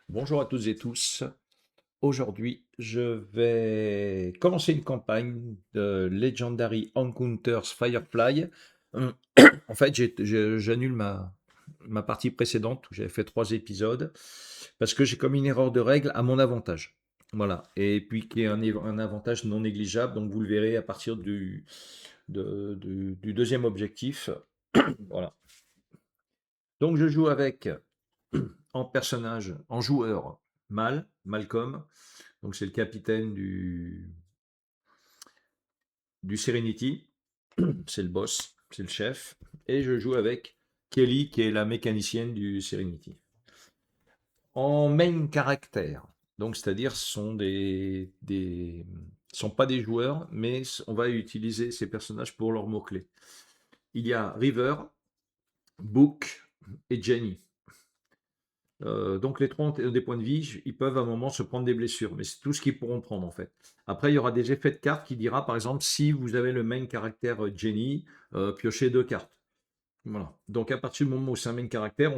Bonjour à toutes et tous. Aujourd'hui, je vais commencer une campagne de Legendary Encounters Firefly. Euh, En fait, j'annule ma partie précédente où j'avais fait 3 épisodes parce que j'ai commis une erreur de règle à mon avantage. Voilà. Et puis qui est un avantage non négligeable. Donc vous le verrez à partir du deuxième objectif. Voilà. Donc je joue avec en personnage, en joueur, Malcolm. Donc c'est le capitaine du Serenity, c'est le boss, c'est le chef. Et je joue avec Kelly, qui est la mécanicienne du Serenity. En main caractère, donc c'est-à-dire ce sont sont pas des joueurs, mais on va utiliser ces personnages pour leurs mots-clés. Il y a River, Book et Jenny. Donc les trois ont des points de vie, ils peuvent à un moment se prendre des blessures, mais c'est tout ce qu'ils pourront prendre en fait. Après, il y aura des effets de cartes qui dira par exemple si vous avez le main caractère Jenny, piochez 2 cartes. Voilà. Donc à partir du moment où c'est un main caractère,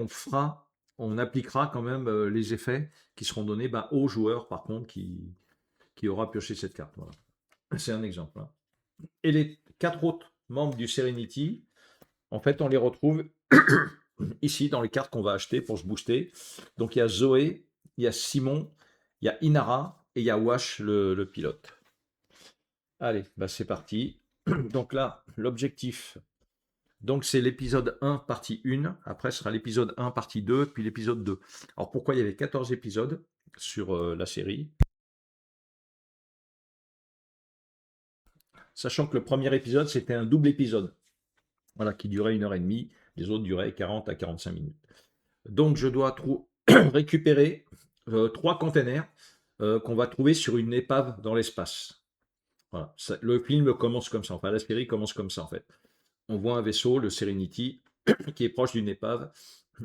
on appliquera quand même les effets qui seront donnés au joueur par contre qui aura pioché cette carte. Voilà. C'est un exemple, hein. Et les 4 autres membres du Serenity, en fait, on les retrouve ici dans les cartes qu'on va acheter pour se booster. Donc il y a Zoé, il y a Simon, il y a Inara et il y a Wash le pilote. Allez, c'est parti. Donc là, l'objectif, donc c'est l'épisode 1 partie 1, après ce sera l'épisode 1 partie 2, puis l'épisode 2. Alors pourquoi il y avait 14 épisodes sur la série? Sachant que le premier épisode, c'était un double épisode, voilà, qui durait 1 heure et demie, les autres duraient 40 à 45 minutes. Donc je dois récupérer 3 containers qu'on va trouver sur une épave dans l'espace. Voilà. Le film commence comme ça, enfin la série commence comme ça en fait. On voit un vaisseau, le Serenity, qui est proche d'une épave,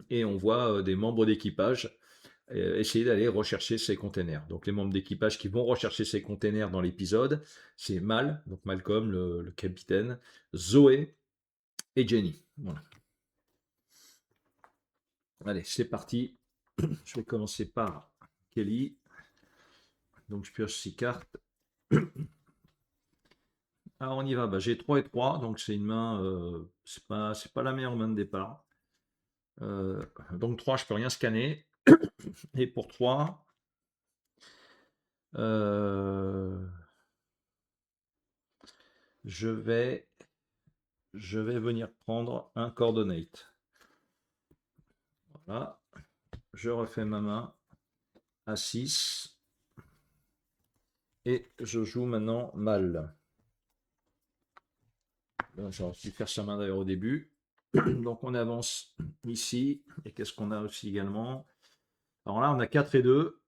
et on voit des membres d'équipage essayer d'aller rechercher ces containers. Donc les membres d'équipage qui vont rechercher ces containers dans l'épisode, c'est donc Malcolm, le capitaine, Zoé et Jenny. Voilà. Allez, c'est parti. Je vais commencer par Kelly. Donc je pioche 6 cartes. Alors on y va. J'ai 3 et 3, donc c'est une main. C'est pas la meilleure main de départ. Donc 3, je peux rien scanner. Et pour 3, euh, je vais, je vais venir prendre un coordonate. Voilà. Je refais ma main à 6. Et je joue maintenant mal. J'aurais dû faire sa main d'ailleurs au début. Donc on avance ici. Et qu'est-ce qu'on a aussi également? Alors là, on a 4 et 2.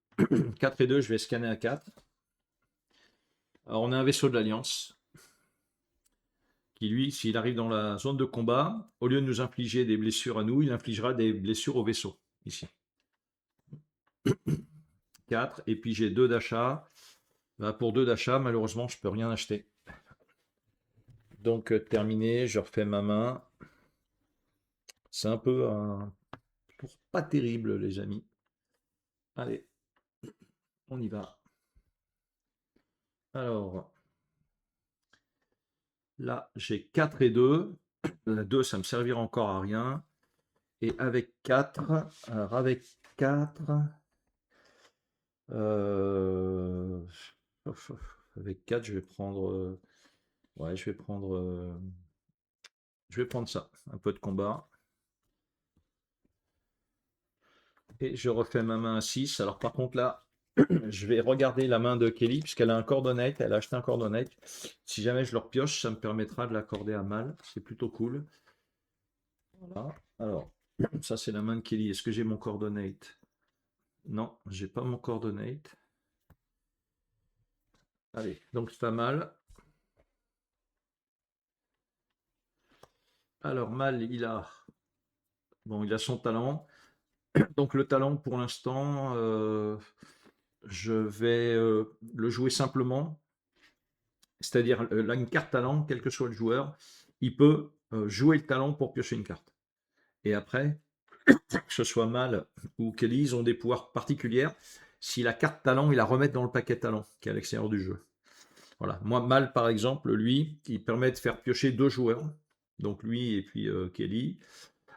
4 et 2, je vais scanner à 4. Alors on a un vaisseau de l'Alliance qui, lui, s'il arrive dans la zone de combat, au lieu de nous infliger des blessures à nous, il infligera des blessures au vaisseau, ici. 4. Et puis j'ai 2 d'achat. Pour 2 d'achat, malheureusement, je ne peux rien acheter. Donc terminé, je refais ma main. C'est un peu un tour pas terrible, les amis. Allez, on y va. Alors, là, j'ai 4 et 2. 2, ça me servira encore à rien. Et avec 4, alors avec 4, euh, avec 4, je vais prendre, ouais, je vais prendre ça, un peu de combat. Et je refais ma main à 6. Alors par contre là, je vais regarder la main de Kelly, puisqu'elle a un coordonnate, elle a acheté un coordonnate. Si jamais je le repioche, ça me permettra de l'accorder à Mal. C'est plutôt cool. Voilà. Alors, ça c'est la main de Kelly. Est-ce que j'ai mon coordonnate? Non, j'ai pas mon coordonnate. Allez, donc c'est pas mal. Alors Mal, il a son talent. Donc le talent pour l'instant, je vais le jouer simplement. C'est-à-dire là une carte talent, quel que soit le joueur, il peut jouer le talent pour piocher une carte. Et après, que ce soit Mal ou Kelly, ils ont des pouvoirs particuliers. Si la carte talent, ils la remettent dans le paquet talent qui est à l'extérieur du jeu. Voilà. Moi, Mal, par exemple, lui, il permet de faire piocher 2 joueurs. Donc lui et puis Kelly.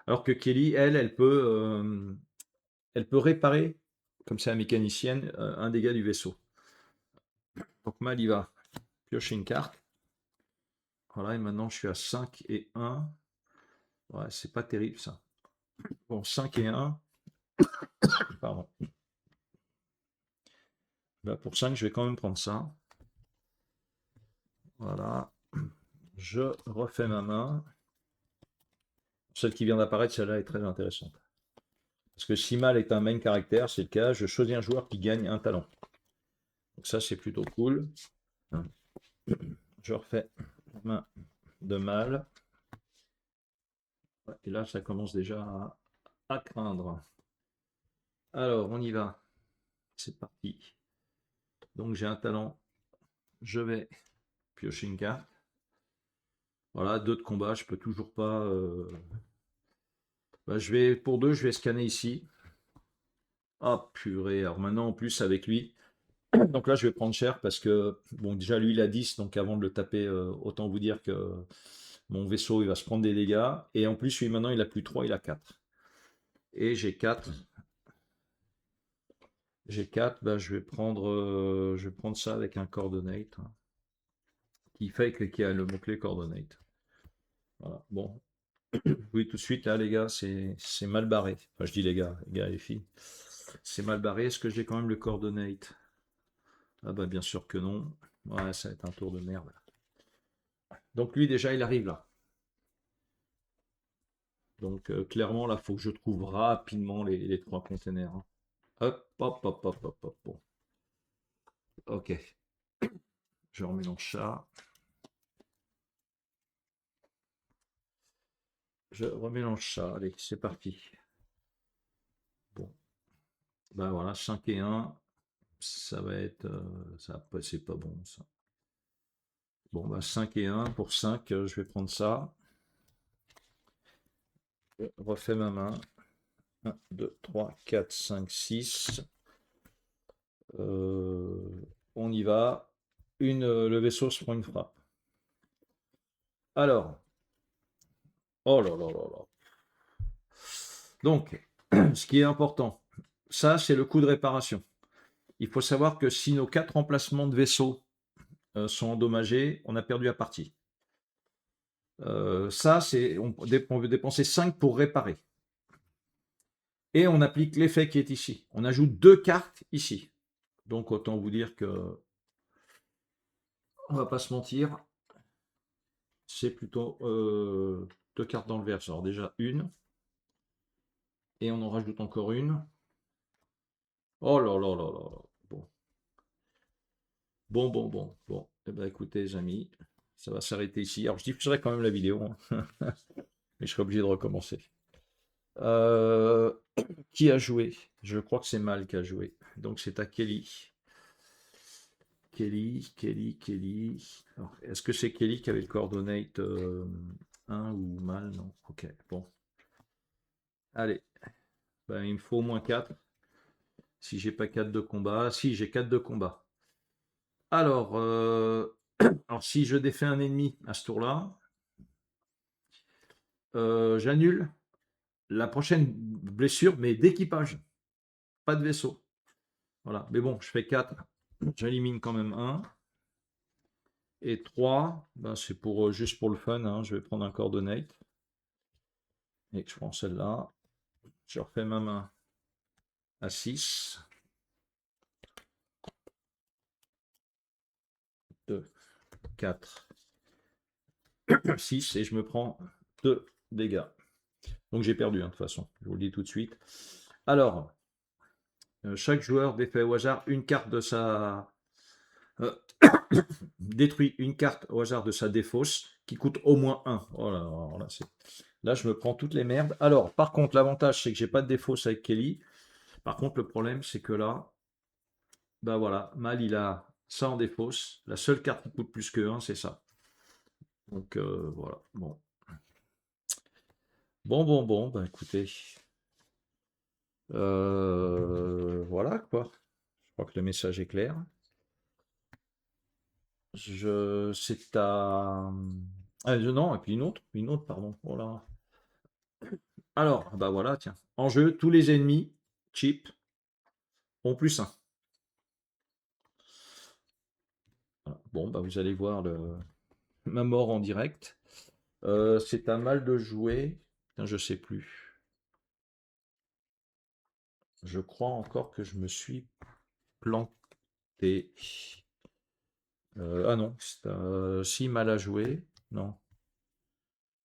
Alors que Kelly, elle peut réparer, comme c'est la mécanicienne, un dégât du vaisseau. Donc Mal, il va piocher une carte. Voilà, et maintenant je suis à 5 et 1. Ouais, c'est pas terrible ça. Bon, 5 et 1. Pardon. Là, pour 5, je vais quand même prendre ça. Voilà. Je refais ma main. Celle qui vient d'apparaître, celle-là est très intéressante. Parce que si Mal est un main caractère, c'est le cas, je choisis un joueur qui gagne un talent. Donc ça, c'est plutôt cool. Je refais la main de Mal. Et là, ça commence déjà à craindre. Alors, on y va. C'est parti. Donc, j'ai un talent. Je vais piocher une carte. Voilà, 2 de combat, je peux toujours pas. Pour 2, je vais scanner ici. Ah purée, alors maintenant en plus avec lui. Donc là, je vais prendre cher parce que, bon, déjà lui il a 10, donc avant de le taper, autant vous dire que mon vaisseau il va se prendre des dégâts. Et en plus, lui maintenant il a plus 3, il a 4. Et j'ai 4. J'ai 4, bah, je vais prendre ça avec un coordinate. Hein, qui fait qu'il y a le mot-clé coordinate. Voilà, bon. Oui, tout de suite, là, les gars, c'est mal barré. Enfin, je dis les gars et les filles. C'est mal barré. Est-ce que j'ai quand même le coordinate? Ah bah bien sûr que non. Ouais, ça va être un tour de merde. Donc lui, déjà, il arrive là. Donc clairement, là, il faut que je trouve rapidement les 3 containers. Hein. Hop, hop, hop, hop, hop, hop. Bon. Ok. Je remélange ça. Je remélange ça. Allez, c'est parti. Bon. Ben voilà, 5 et 1. Ça va être... ça, c'est pas bon, ça. Bon, bah 5 et 1. Pour 5, je vais prendre ça. Je refais ma main. 1, 2, 3, 4, 5, 6. On y va. Le vaisseau se prend une frappe. Alors. Oh là là là là. Donc, ce qui est important, ça c'est le coût de réparation. Il faut savoir que si nos 4 emplacements de vaisseaux sont endommagés, on a perdu la partie. Ça, on veut dépenser 5 pour réparer. Et on applique l'effet qui est ici. On ajoute 2 cartes ici. Donc autant vous dire que on va pas se mentir, c'est plutôt 2 cartes dans le verre. Alors déjà une, et on en rajoute encore une. Oh là là là là. Bon. Bon, bon, bon, bon. Eh ben, écoutez, les amis, ça va s'arrêter ici. Alors, je diffuserai quand même la vidéo, hein. Mais je serai obligé de recommencer. Euh, Qui a joué? Je crois que c'est Mal qui a joué. Donc, c'est à Kelly. Kelly. Alors, est-ce que c'est Kelly qui avait le coordinate 1 ou Mal? Non. Ok, bon. Allez. Ben, il me faut au moins 4. Si j'ai pas 4 de combat. Si, j'ai 4 de combat. Alors, alors, si je défais un ennemi à ce tour-là, j'annule la prochaine blessure, mais d'équipage, pas de vaisseau. Voilà, mais bon, je fais 4, j'élimine quand même un. Et 3, ben c'est pour juste pour le fun, hein, je vais prendre un coordinate. Et je prends celle-là. Je refais ma main à 6. 2, 4, 6, et je me prends 2 dégâts. Donc j'ai perdu, hein, de toute façon, je vous le dis tout de suite. Alors, chaque joueur défait au hasard une carte de sa... détruit une carte au hasard de sa défausse qui coûte au moins 1. Oh là, là, là, je me prends toutes les merdes. Alors, par contre, l'avantage, c'est que j'ai pas de défausse avec Kelly. Par contre, le problème, c'est que là, bah voilà, Mal, il a ça en défausse. La seule carte qui coûte plus que 1, c'est ça. Donc, voilà. Bon. Bon, bah écoutez. Voilà quoi. Je crois que le message est clair. C'est à... non, et puis une autre, pardon. Voilà. Alors, bah voilà, tiens. En jeu, tous les ennemis, cheap, ont +1. Voilà. Bon, bah vous allez voir ma mort en direct. C'est à mal de jouer. Putain, je sais plus. Je crois encore que je me suis planté. Ah non, si mal à jouer. Non.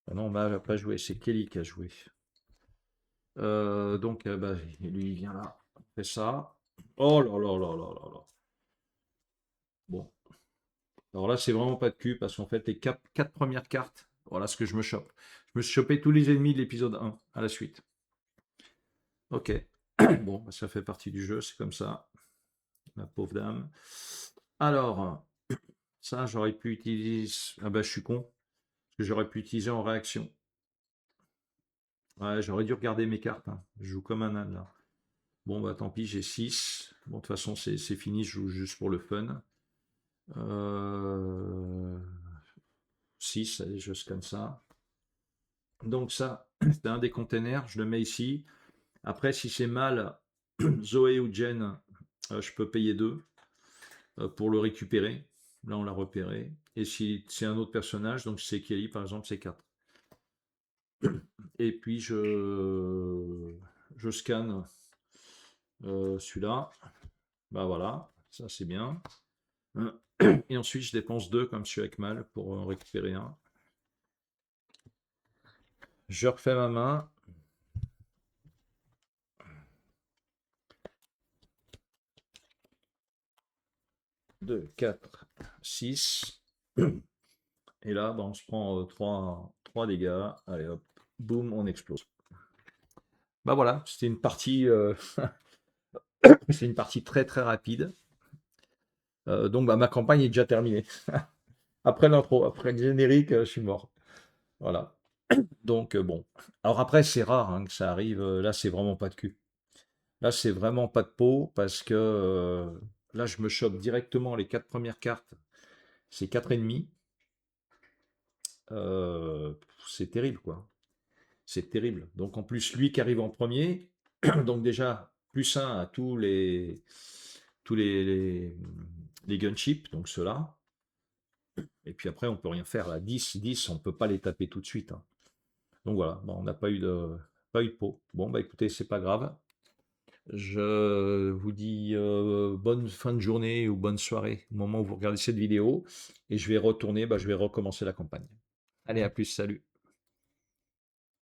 Ah non, mal à pas joué. C'est Kelly qui a joué. Donc, bah, lui, il vient là. On fait ça. Oh là là là là là là. Bon. Alors là, c'est vraiment pas de cul parce qu'en fait, les quatre premières cartes, voilà ce que je me chope. Je me suis chopé tous les ennemis de l'épisode 1 à la suite. Ok. Bon, bah, ça fait partie du jeu, c'est comme ça. Ma pauvre dame. Alors, ça, j'aurais pu utiliser. Ah bah, je suis con. Parce que j'aurais pu utiliser en réaction. Ouais, j'aurais dû regarder mes cartes, hein. Je joue comme un âne là. Bon, bah tant pis, j'ai 6. Bon, de toute façon, c'est fini, je joue juste pour le fun. 6, allez, je scanne ça. Donc ça, c'est un des containers, je le mets ici. Après, si c'est mal, Zoé ou Jen, je peux payer 2 pour le récupérer. Là, on l'a repéré. Et si c'est un autre personnage, donc c'est Kelly, par exemple, c'est 4. Et puis, je scanne celui-là. Bah voilà, ça c'est bien. Et ensuite, je dépense 2 comme je suis avec mal pour en récupérer un. Je refais ma main. 2, 4, 6. Et là, bah, on se prend 3 dégâts. Allez hop, boum, on explose. Bah voilà, c'était une partie, c'est une partie très très rapide. Donc bah, ma campagne est déjà terminée. Après l'intro, après le générique, je suis mort. Voilà. Donc bon. Alors après, c'est rare hein, que ça arrive. Là, c'est vraiment pas de cul. Là, c'est vraiment pas de peau parce que là, je me chope directement les 4 premières cartes. C'est 4 ennemis. Euh, c'est terrible, quoi. C'est terrible. Donc en plus, lui qui arrive en premier, donc déjà, +1 à tous les gunships, donc ceux-là. Et puis après, on peut rien faire. Là, 10, on peut pas les taper tout de suite, hein. Donc voilà, bon, on n'a pas eu de peau. Bon, bah écoutez, c'est pas grave. Je vous dis bonne fin de journée ou bonne soirée au moment où vous regardez cette vidéo. Et je vais retourner, bah, je vais recommencer la campagne. Allez, à plus, salut.